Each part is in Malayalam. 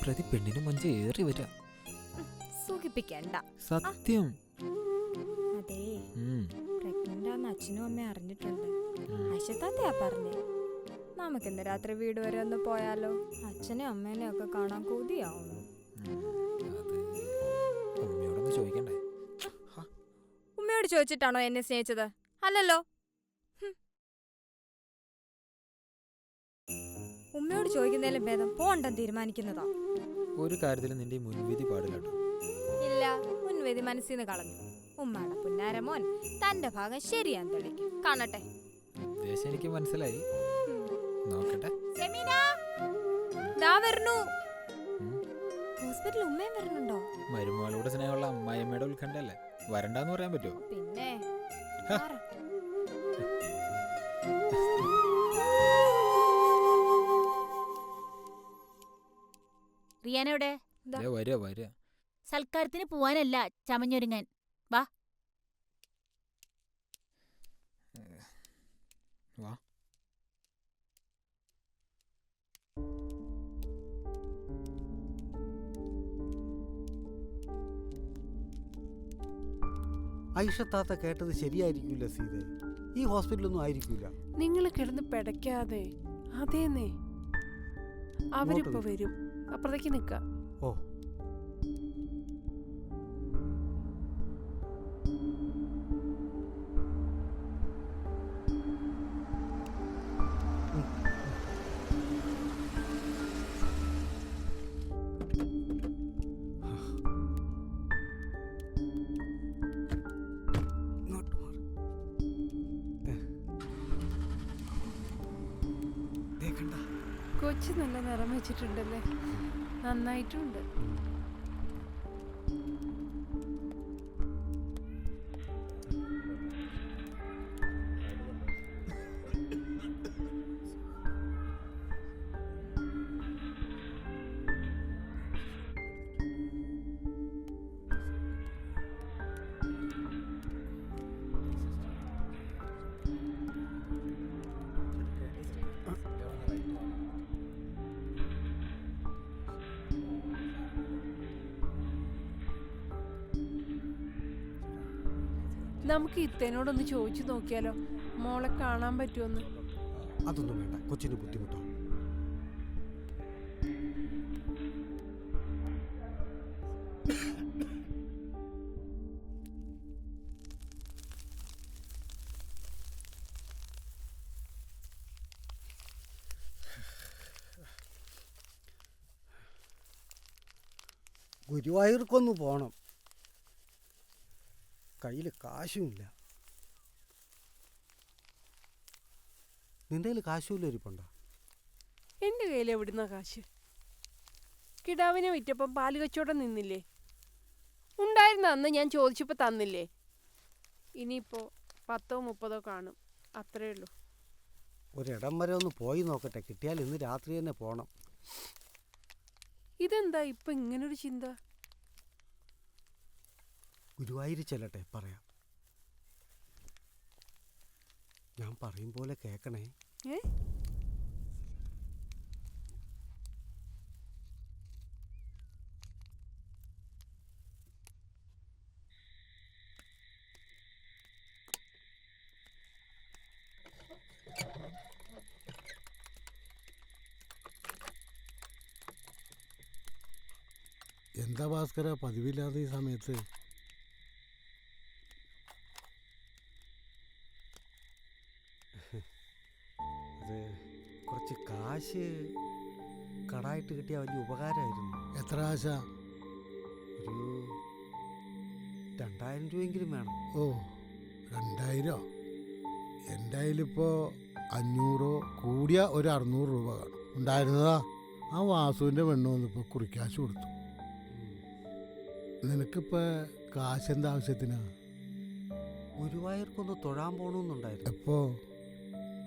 പ്രതി പെണ്ണിന് മഞ്ച ഏറി വരാ. സുഖിപ്പിക്കണ്ട. സത്യം. അതെ, പ്രഗ്നന്റ് ആണെന്ന് അച്ഛനും അമ്മയും അറിഞ്ഞിട്ടുണ്ട്. ആയിഷത്താത്തയാ പറഞ്ഞേ. നമുക്കിന്ന് രാത്രി വീട് വരെ ഒന്ന് പോയാലോ? അച്ഛനെയും അമ്മേനെയും ഒക്കെ കാണാൻ കൊതിയാവുന്നു. ചോദിക്കണ്ടേ? ഉമ്മയോട് ചോദിച്ചിട്ടാണോ എന്നെ സ്നേഹിച്ചത്? അല്ലല്ലോ. ഉമ്മയോട് ചോദിക്കുന്നതിലും ഭേദം പോണ്ടെന്ന് തീരുമാനിക്കുന്നതാ. ഒരു കാര്യത്തിൽ നിന്റെ മുൻവിധി പാടില്ല. ഇല്ല, മുൻവിധി മനസ്സിന്ന് കളഞ്ഞു. ഉമ്മയുടെ പുന്നാരമോൻ തന്റെ ഭാഗം ശരിയാന്ന് തെളിയിക്കും. കാണട്ടെ. ഉദ്ദേശം എനിക്ക് മനസ്സിലായി. നോക്കട്ടെ. ഹോസ്പിറ്റലിൽ ഉമ്മയും വരുന്നുണ്ടോ? മരുമകളോട് സ്നേഹമുള്ള അമ്മായിയമ്മയുടെ ഉത്കണ്ഠയല്ലേ, വരണ്ടാന്ന് പറയാൻ പറ്റുമോ? പിന്നെ റിയാനോടെ വരിക. സൽക്കാരത്തിന് പോവാനല്ല, ചമഞ്ഞൊരുങ്ങാൻ. വാ വാ. ഐഷത്താത്ത കേട്ടത് ശരിയായിരിക്കൂല സീതേ. ഈ ഹോസ്പിറ്റലൊന്നും ആയിരിക്കൂല. നിങ്ങൾ കിടന്ന് പിടയ്ക്കാതെ. അതേന്നേ, അവരിപ്പോ വരും. അപ്പുറത്തേക്ക് നിക്ക. ഓ, കൊച്ചു നല്ല നിറം വെച്ചിട്ടുണ്ടല്ലേ, നന്നായിട്ടുണ്ട്. നമുക്ക് ഇത്തേനോടൊന്ന് ചോദിച്ചു നോക്കിയാലോ, മോളെ കാണാൻ പറ്റുമെന്ന്. അതൊന്നും വേണ്ട, കൊച്ചിന് ബുദ്ധിമുട്ടാണ്. ഗുരുവായൂർക്കൊന്ന് പോണം. കയ്യിൽ കാശുമില്ല. നിന്റെ കയ്യിൽ കാശുമില്ല ഇരിപ്പുണ്ടോ? എൻ്റെ കയ്യിൽ എവിടുന്ന കാശ്? കിടാവിനെ വിറ്റപ്പം പാല് കച്ചവടം നിന്നില്ലേ? ഉണ്ടായിരുന്ന അന്ന് ഞാൻ ചോദിച്ചപ്പോൾ തന്നില്ലേ? ഇനിയിപ്പോൾ 10-30 കാണും, അത്രേ ഉള്ളൂ. ഒരിടം വരെ ഒന്ന് പോയി നോക്കട്ടെ, കിട്ടിയാൽ ഇന്ന് രാത്രി തന്നെ പോണം. ഇതെന്താ ഇപ്പം ഇങ്ങനൊരു ചിന്ത? ഗുരുവായൂർ ചെല്ലട്ടെ, പറയാം. ഞാൻ പറയും പോലെ കേൾക്കണേ. എന്താ ഭാസ്കര പതിവില്ലാതെ ഈ സമയത്ത്? അത് കുറച്ച് കാശ് കടായിട്ട് കിട്ടിയ വലിയ ഉപകാരമായിരുന്നു. എത്ര ആശ? ഒരു 2000 രൂപയെങ്കിലും വേണം. ഓ, 2000? എൻ്റെ കയ്യിലിപ്പോൾ 500 കൂടിയ ഒരു 600 രൂപ കാണും. ഉണ്ടായിരുന്നതാ. ആ വാസുവിൻ്റെ പെണ്ണ് വന്നിപ്പോൾ കുറിക്കാശ് കൊടുത്തു. നിനക്കിപ്പോൾ കാശ് എന്താ ആവശ്യത്തിനാ? ഗുരുവായൂർക്കൊന്ന് തൊഴാൻ പോകണമെന്നുണ്ടായിരുന്നു. എപ്പോ?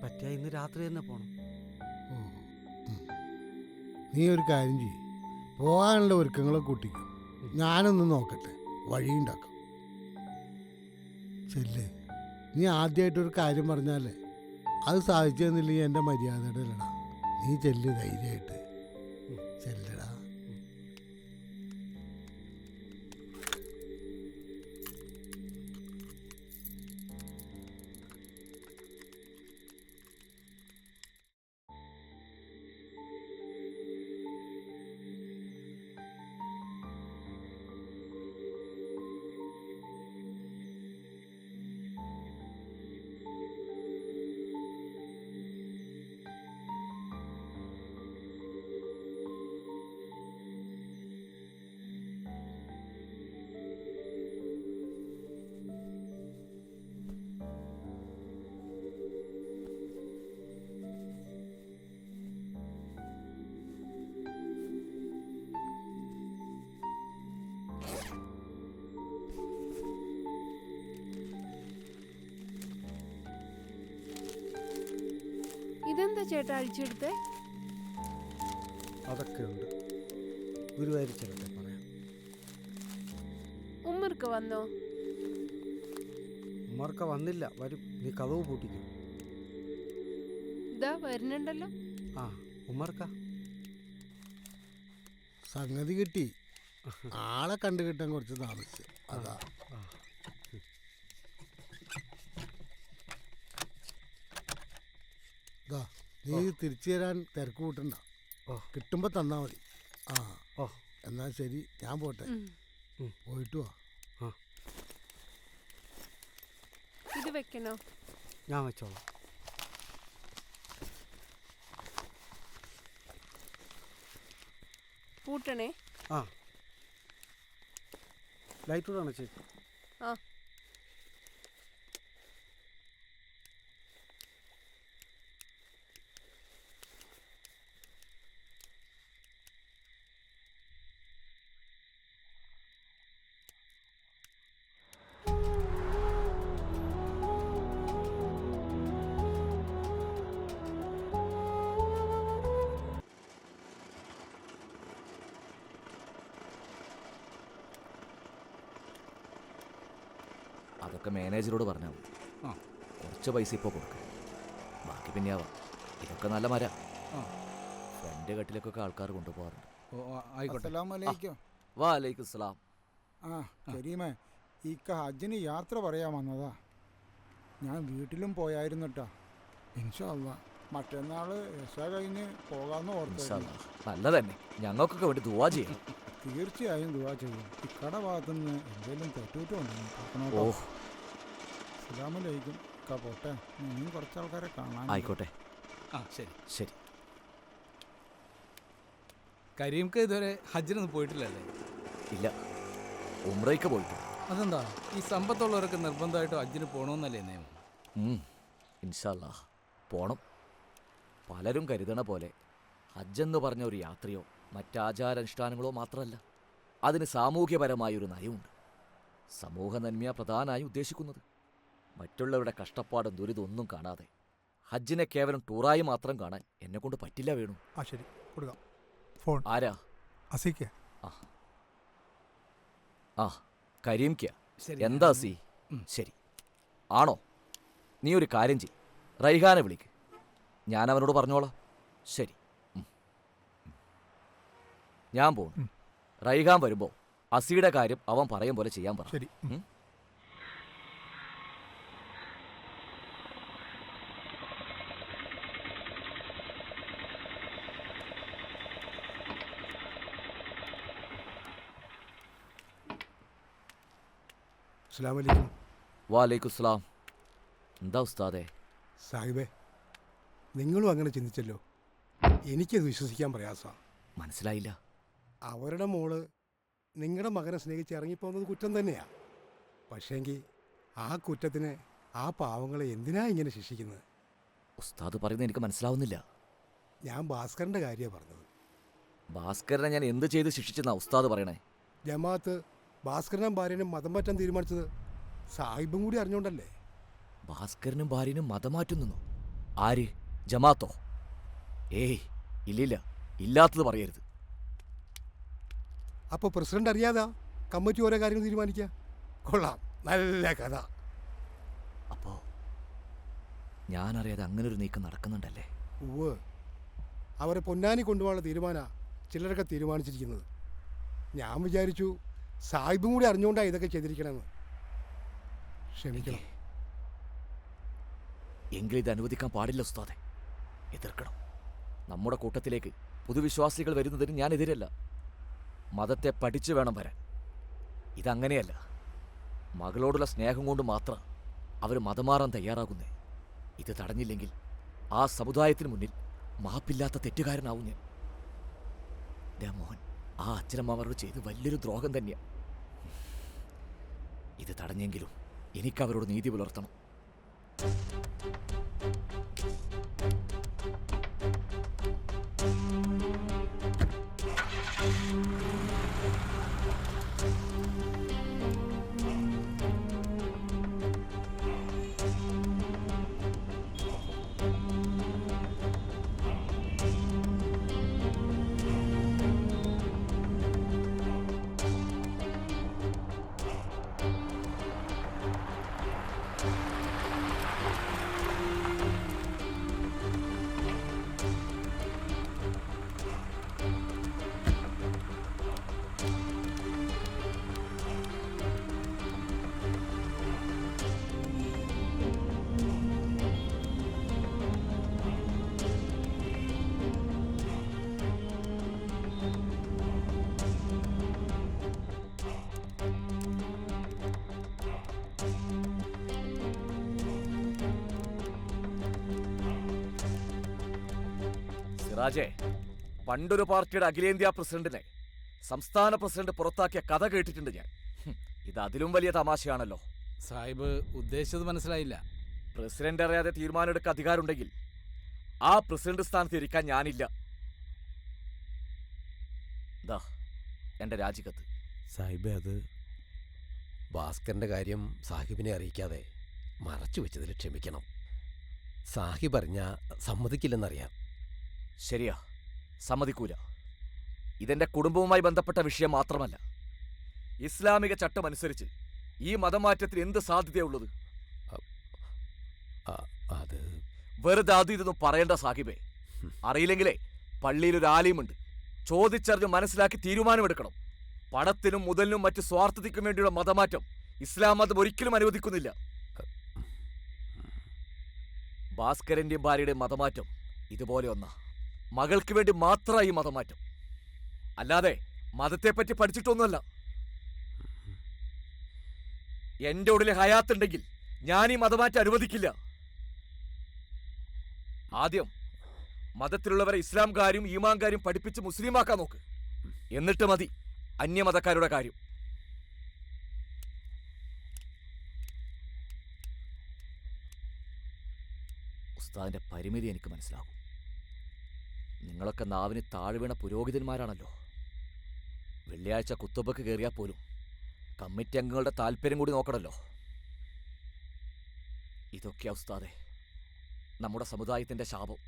പറ്റിയ ഇന്ന് രാത്രി തന്നെ പോകണം. ഓ, നീ ഒരു കാര്യം ചെയ്യും, പോകാനുള്ള ഒരുക്കങ്ങളെ കൂട്ടിക്കും. ഞാനൊന്ന് നോക്കട്ടെ, വഴിയുണ്ടാക്കാം. ചെല്ലേ, നീ ആദ്യമായിട്ടൊരു കാര്യം പറഞ്ഞാലേ അത് സാധിച്ചു തന്നില്ലെങ്കിൽ എൻ്റെ മര്യാദയുടെ അല്ലടാ. നീ ചെല്ല്, ധൈര്യമായിട്ട് ചെല്ലടാ. ചേട്ടാ അഴിച്ചെടുത്തേ? അതൊക്കെ ഉണ്ട്. ഗുരുവായൂർ ചെല്ലട്ടെ പറയാം. ഉമ്മർക്ക് വന്നോ? ഉമ്മർക്ക വന്നില്ല, വരും. നീ കതവ് പൂട്ടിക്കും. ഇതാ വരുന്നുണ്ടല്ലോ. ആ ഉമ്മർക്ക സംഗതി കിട്ടി. ആളെ കണ്ടു കിട്ടാൻ കുറച്ച് താമസിച്ചു. അതാ ദാ, നീ തിരിച്ചു തരാൻ തിരക്ക് കൂട്ടണ്ട. കിട്ടുമ്പോ തന്നാ മതി. ആ ഓ എന്നാ ശരി, ഞാൻ പോട്ടെ. പോയിട്ട് വാ. ഇത് വെക്കണോ? ഞാൻ വെച്ചോളാം. പൂട്ടണേ? ആ ലൈറ്റൂടെ അണച്ചേക്കും. ആ അതൊക്കെ മാനേജരോട് പറഞ്ഞാൽ മതി. കുറച്ച് പൈസ ഇപ്പോൾ കൊടുക്കുക, ബാക്കി പിന്നെ ആവാം. ഇതൊക്കെ നല്ല മര. ഫ്രണ്ട് കെട്ടിലേക്കൊക്കെ ആൾക്കാർ കൊണ്ടുപോകാറുണ്ട്. വാലൈക്കും സലാം. ആ കരീമേ, ഇക്ക ഹജ്ജിന് യാത്ര പറയാൻ വന്നതാ. ഞാൻ വീട്ടിലും പോയായിരുന്നു കേട്ടോ. ഇൻഷാ അല്ലാ മറ്റന്നാള് എസ കഴിഞ്ഞ് പോകാമെന്ന് ഓർത്തു. നല്ലതന്നെ, ഞങ്ങൾക്കൊക്കെ വേണ്ടി ദുആ ചെയ്യാം. തീർച്ചയായും ദുആ ചെയ്യും. ഇക്കടെ ഭാഗത്തുനിന്ന് എന്തെങ്കിലും തെറ്റുകുറ്റമുണ്ടെന്ന്. ഓ അസ്സലാമലൈക്കും. ഇക്ക പോട്ടെ, ഇനിയും കുറച്ച് ആൾക്കാരെ കാണാൻ. ആയിക്കോട്ടെ. ആ ശരി. ശരി. കരീംക്ക് ഇതുവരെ ഹജ്ജിനൊന്നും പോയിട്ടില്ലല്ലേ? ഇല്ല, ഉംറയ്ക്ക് പോയിട്ട്. അതെന്താ? ഈ സമ്പത്തുള്ളവരൊക്കെ നിർബന്ധമായിട്ട് ഹജ്ജിന് പോകണമെന്നല്ലേ നിയമം? ഇൻഷാ അല്ലാ പോണം. പലരും കരുതണ പോലെ ഹജ്ജെന്ന് പറഞ്ഞ ഒരു യാത്രയോ മറ്റാചാരാനുഷ്ഠാനങ്ങളോ മാത്രമല്ല, അതിന് സാമൂഹ്യപരമായൊരു നയമുണ്ട്. സമൂഹ നന്മയ പ്രധാനമായി ഉദ്ദേശിക്കുന്നത്. മറ്റുള്ളവരുടെ കഷ്ടപ്പാടും ദുരിതമൊന്നും കാണാതെ ഹജ്ജിനെ കേവലം ടൂറായി മാത്രം കാണാൻ എന്നെക്കൊണ്ട് പറ്റില്ല. വേണു. ആ ശരി, കൊടുക്കാം. ഫോൺ ആരാ? അസിക്ക. ആ കരീംക്ക. എന്താ സി? ശരി ആണോ? നീ ഒരു കാര്യം ചെയ്യ്, റൈഹാനെ വിളിക്ക്, ഞാൻ അവനോട് പറഞ്ഞോളാം. ശരി, ഞാൻ പോണു. റൈഹാൻ വരുമ്പോൾ അസിയുടെ കാര്യം അവൻ പറയും പോലെ ചെയ്യാൻ പറ. ശരി. അസ്സലാമു അലൈക്കും. വാലൈക്കും സ്ലാം. എന്താ ഉസ്താദേ? സാഹിബേ, നിങ്ങളും അങ്ങനെ ചിന്തിച്ചല്ലോ. എനിക്കത് വിശ്വസിക്കാൻ പ്രയാസമാണ്. മനസ്സിലായില്ല. അവരുടെ മോള് നിങ്ങളുടെ മകനെ സ്നേഹിച്ച് ഇറങ്ങിപ്പോകുന്നത് കുറ്റം തന്നെയാണ്. പക്ഷേങ്കിൽ ആ കുറ്റത്തിന് ആ പാവങ്ങളെ എന്തിനാ ഇങ്ങനെ ശിക്ഷിക്കുന്നത്? ഉസ്താദ് പറയുന്നത് എനിക്ക് മനസ്സിലാവുന്നില്ല. ഞാൻ ഭാസ്കരൻ്റെ കാര്യമാണ് പറഞ്ഞത്. ഭാസ്കരനെ ഞാൻ എന്ത് ചെയ്ത് ശിക്ഷിച്ചെന്നാ ഉസ്താദ് പറയണേ? ജമാഅത്ത് ഭാസ്കരനും ഭാര്യനും മതം മാറ്റാൻ തീരുമാനിച്ചത് സാഹിബും കൂടി അറിഞ്ഞോണ്ടല്ലേ? ഭാസ്കരനും ഭാര്യനും മതം മാറ്റുന്നു? ആര്? ജമാഅത്തോ? ഏയ് ഇല്ലില്ല, ഇല്ലാത്തത് പറയരുത്. അപ്പോൾ പ്രസിഡന്റ് അറിയാതാ കമ്മിറ്റി ഓരോ കാര്യങ്ങൾ തീരുമാനിക്കുക? കൊള്ളാം, നല്ല കഥ. അപ്പോ ഞാനറിയാതെ അങ്ങനൊരു നീക്കം നടക്കുന്നുണ്ടല്ലേ? ഉവ്വ്, അവരെ പൊന്നാനി കൊണ്ടുപോകാനുള്ള തീരുമാനമാണ് ചിലരൊക്കെ തീരുമാനിച്ചിരിക്കുന്നത്. ഞാൻ വിചാരിച്ചു സാഹിബും കൂടി അറിഞ്ഞുകൊണ്ടാണ് ഇതൊക്കെ ചെയ്തിരിക്കണമെന്ന്. ക്ഷമിക്കണം. എങ്കിലും ഇത് അനുവദിക്കാൻ പാടില്ല ഉസ്താദെ. എതിർക്കണം. നമ്മുടെ കൂട്ടത്തിലേക്ക് പുതുവിശ്വാസികൾ വരുന്നതിന് ഞാൻ എതിരല്ല. മതത്തെ പഠിച്ചു വേണം വരാൻ. ഇതങ്ങനെയല്ല. മകളോടുള്ള സ്നേഹം കൊണ്ട് മാത്രം അവർ മതം മാറാൻ തയ്യാറാകുന്നേ. ഇത് തടഞ്ഞില്ലെങ്കിൽ ആ സമുദായത്തിന് മുന്നിൽ മാപ്പില്ലാത്ത തെറ്റുകാരനാവും ഞാൻ. മോഹൻ, ആ അച്ഛനമ്മമാരോട് ചെയ്ത് വലിയൊരു ദ്രോഹം തന്നെയാണ്. ഇത് തടഞ്ഞെങ്കിലും എനിക്കവരോട് നീതി പുലർത്തണം. സിറാജെ, പണ്ടൊരു പാർട്ടിയുടെ അഖിലേന്ത്യാ പ്രസിഡന്റിനെ സംസ്ഥാന പ്രസിഡന്റ് പുറത്താക്കിയ കഥ കേട്ടിട്ടുണ്ട് ഞാൻ. ഇത് അതിലും വലിയ തമാശയാണല്ലോ. സാഹിബ് ഉദ്ദേശിച്ചത് മനസ്സിലായില്ല. പ്രസിഡന്റ് അറിയാതെ തീരുമാനമെടുക്കാൻ അധികാരമുണ്ടെങ്കിൽ ആ പ്രസിഡന്റ് സ്ഥാനത്ത് ഇരിക്കാൻ ഞാനില്ല. ദാ എന്റെ രാജിക്കത്ത്. സാഹിബേ, അത് ഭാസ്കറിന്റെ കാര്യം സാഹിബിനെ അറിയിക്കാതെ മറച്ചു വെച്ചതിൽ ക്ഷമിക്കണം. സാഹിബ് അറിഞ്ഞ സമ്മതിക്കില്ലെന്നറിയാം. ശരിയാ, സമ്മതിക്കൂല. ഇതെന്റെ കുടുംബവുമായി ബന്ധപ്പെട്ട വിഷയം മാത്രമല്ല. ഇസ്ലാമിക ചട്ടമനുസരിച്ച് ഈ മതമാറ്റത്തിന് എന്ത് സാധ്യതയുള്ളത്? അത് വെറുതെ അത് ഇതൊന്നും പറയേണ്ട സാഹിബേ. അറിയില്ലെങ്കിലേ പള്ളിയിലൊരു ആലയമുണ്ട്. ചോദിച്ചറിഞ്ഞ് മനസ്സിലാക്കി തീരുമാനമെടുക്കണം. പണത്തിനും മുതലിനും മറ്റ് സ്വാർത്ഥതയ്ക്കും വേണ്ടിയുള്ള മതമാറ്റം ഇസ്ലാം മതം ഒരിക്കലും അനുവദിക്കുന്നില്ല. ഭാസ്കരന്റെയും ഭാര്യയുടെയും മതമാറ്റം ഇതുപോലെ ഒന്നാ. മകൾക്ക് വേണ്ടി മാത്രമായി ഈ മതമാറ്റം, അല്ലാതെ മതത്തെപ്പറ്റി പഠിച്ചിട്ടൊന്നുമല്ല. എന്റെ ഉള്ളിൽ ഹയാത്തുണ്ടെങ്കിൽ ഞാൻ ഈ മതമാറ്റം അനുവദിക്കില്ല. ആദ്യം മതത്തിലുള്ളവരെ ഇസ്ലാം കാര്യം ഈമാൻ കാര്യം പഠിപ്പിച്ച് മുസ്ലിമാക്കാൻ നോക്ക്. എന്നിട്ട് മതി അന്യമതക്കാരുടെ കാര്യം. ഉസ്താദിന്റെ പരിമിതി എനിക്ക് മനസ്സിലാകും. നിങ്ങളൊക്കെ നാവിന് താഴെ വീണ പുരോഹിതന്മാരാണല്ലോ. വെള്ളിയാഴ്ച കുത്തുബക്ക് കയറിയാൽ പോലും കമ്മിറ്റി അംഗങ്ങളുടെ താല്പര്യം കൂടി നോക്കണമല്ലോ. ഇതൊക്കെയാ ഉസ്താദെ നമ്മുടെ സമുദായത്തിന്റെ ശാപം.